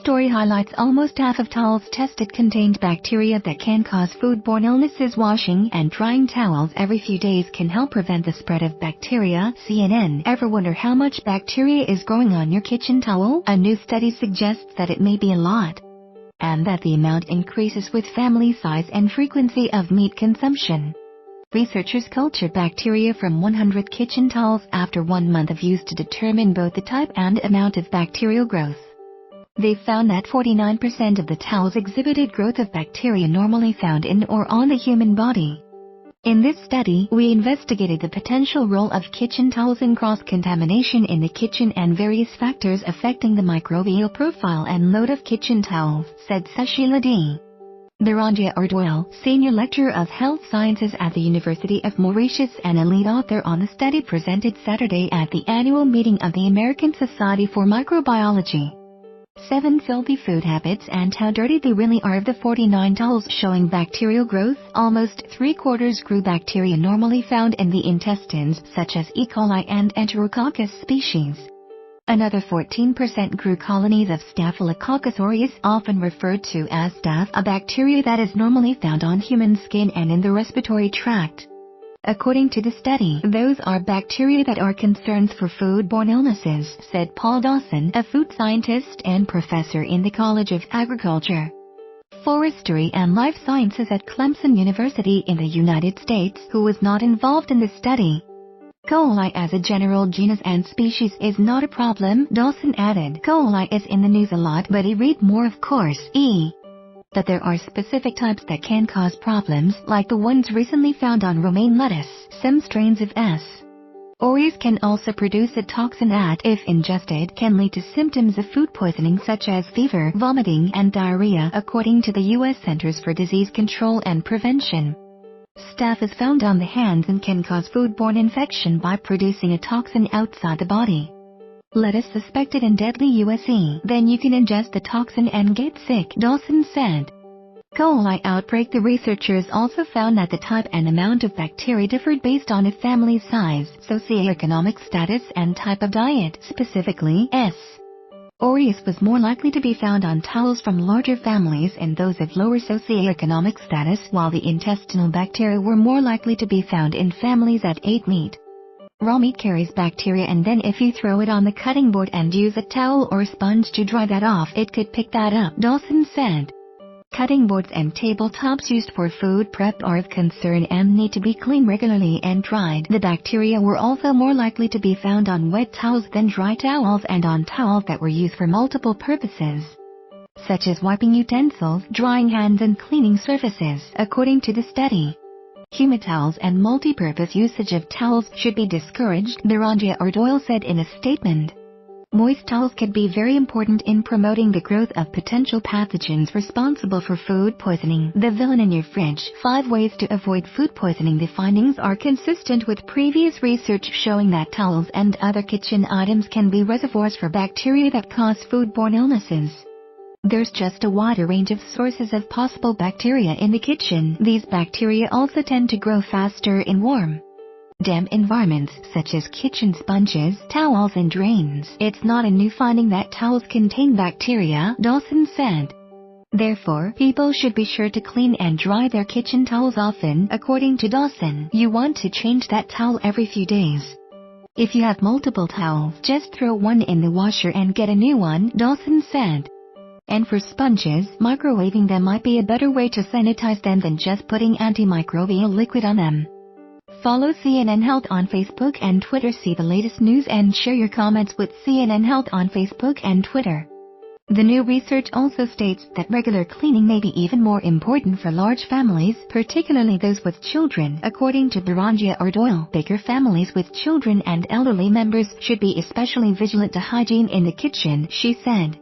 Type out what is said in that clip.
story highlights almost half of towels tested contained bacteria that can cause foodborne illnesses. Washing and drying towels every few days can help prevent the spread of bacteria. CNN. Ever wonder how much bacteria is growing on your kitchen towel? A new study suggests that it may be a lot, and that the amount increases with family size and frequency of meat consumption. Researchers cultured bacteria from 100 kitchen towels after 1 month of use to determine both the type and amount of bacterial growth. They found that 49% of the towels exhibited growth of bacteria normally found in or on the human body. In this study, we investigated the potential role of kitchen towels in cross-contamination in the kitchen and various factors affecting the microbial profile and load of kitchen towels, said Sushila D. Dharanjia Ardoyle, Senior Lecturer of Health Sciences at the University of Mauritius and a lead author on the study, presented Saturday at the annual meeting of the American Society for Microbiology. 7 Filthy Food Habits and How Dirty They Really Are. Of the 49 towels showing bacterial growth, almost 3/4 grew bacteria normally found in the intestines, such as E. coli and Enterococcus species. Another 14% grew colonies of Staphylococcus aureus, often referred to as staph, a bacteria that is normally found on human skin and in the respiratory tract. According to the study, those are bacteria that are concerns for foodborne illnesses, said Paul Dawson, a food scientist and professor in the College of Agriculture, Forestry and Life Sciences at Clemson University in the United States, who was not involved in the study. Coli as a general genus and species is not a problem, Dawson added. Coli is in the news a lot, but read more, of course. That there are specific types that can cause problems, like the ones recently found on romaine lettuce. Some strains of S. aureus can also produce a toxin that, if ingested, can lead to symptoms of food poisoning such as fever, vomiting, and diarrhea, according to the U.S. Centers for Disease Control and Prevention. Staph is found on the hands and can cause foodborne infection by producing a toxin outside the body. Lettuce suspected in deadly USE. Then you can ingest the toxin and get sick, Dawson said. Coli outbreak. The researchers also found that the type and amount of bacteria differed based on a family's size, socioeconomic status, and type of diet. Specifically, S. aureus was more likely to be found on towels from larger families and those of lower socioeconomic status, while the intestinal bacteria were more likely to be found in families that ate meat. Raw meat carries bacteria, and then if you throw it on the cutting board and use a towel or sponge to dry that off, it could pick that up, Dawson said. Cutting boards and tabletops used for food prep are of concern and need to be cleaned regularly and dried. The bacteria were also more likely to be found on wet towels than dry towels, and on towels that were used for multiple purposes, such as wiping utensils, drying hands, and cleaning surfaces, according to the study. Humid towels and multi-purpose usage of towels should be discouraged, Dharanjia Ardoyle said in a statement. Moist towels could be very important in promoting the growth of potential pathogens responsible for food poisoning. The villain in your fridge. 5 ways to avoid food poisoning. The findings are consistent with previous research showing that towels and other kitchen items can be reservoirs for bacteria that cause foodborne illnesses. There's just a wider range of sources of possible bacteria in the kitchen. These bacteria also tend to grow faster in warm, damp environments such as kitchen sponges, towels, and drains. It's not a new finding that towels contain bacteria, Dawson said. Therefore, people should be sure to clean and dry their kitchen towels often, according to Dawson. You want to change that towel every few days. If you have multiple towels, just throw one in the washer and get a new one, Dawson said. And for sponges, microwaving them might be a better way to sanitize them than just putting antimicrobial liquid on them. Follow CNN Health on Facebook and Twitter. See the latest news and share your comments with CNN Health on Facebook and Twitter. The new research also states that regular cleaning may be even more important for large families, particularly those with children, according to Dharanjia Ardoyle. Bigger families with children and elderly members should be especially vigilant to hygiene in the kitchen, she said.